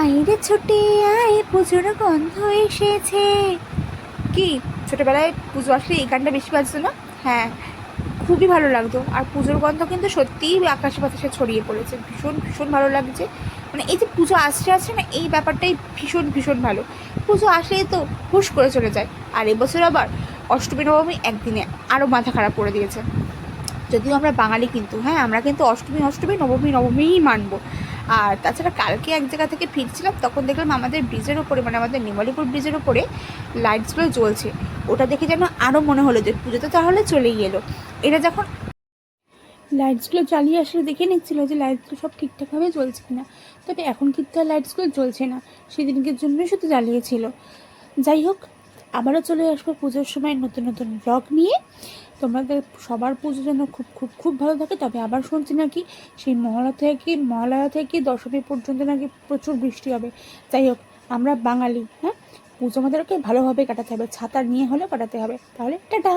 আইরে ছুটে আয় পুজোর গন্ধ এসেছে। কি ছোটোবেলায় পুজো আসলে এই গানটা বেশি বাজতো না? হ্যাঁ, খুবই ভালো লাগতো। আর পুজোর গন্ধ কিন্তু সত্যিই আকাশে বাতাসে ছড়িয়ে পড়েছে, ভীষণ ভীষণ ভালো লাগছে। মানে এই যে পুজো আসছে আসছে না, এই ব্যাপারটাই ভীষণ ভীষণ ভালো। পুজো আসলেই তো হুশ করে চলে যায়। আর এবছর আবার অষ্টমী নবমী একদিনে আরও মাথা খারাপ করে দিয়েছে। যদিও আমরা বাঙালি, কিন্তু হ্যাঁ, আমরা কিন্তু অষ্টমী অষ্টমী নবমী নবমীই মানবো। আর তাছাড়া কালকে এক জায়গা থেকে ফিরছিলাম, তখন দেখলাম আমাদের ব্রিজের ওপরে, মানে আমাদের নিমালিপুর ব্রিজের ওপরে লাইটসগুলো জ্বলছে। ওটা দেখে যেন আরও মনে হলো যে পুজো তো তাহলে চলেই এলো। এটা যখন লাইটসগুলো জ্বালিয়ে আসলে দেখে নিচ্ছিল যে লাইটসগুলো সব ঠিকঠাকভাবে জ্বলছে কিনা। তবে এখন কিন্তু আর লাইটসগুলো জ্বলছে না, সেদিনকের জন্যই শুধু জ্বালিয়েছিল। যাই হোক, আবারও চলে আসবো পুজোর সময় নতুন নতুন ব্লগ নিয়ে। তোমাদের সবার পুজো যেন খুব খুব খুব ভালো থাকে। তবে আবার শুনছি নাকি সেই মহালয়া থেকে দশমী পর্যন্ত নাকি প্রচুর বৃষ্টি হবে। যাই হোক, আমরা বাঙালি, হ্যাঁ, পুজো আমাদেরকে ভালোভাবে কাটাতে হবে, ছাতা নিয়ে হলেও কাটাতে হবে। তাহলে টাটা।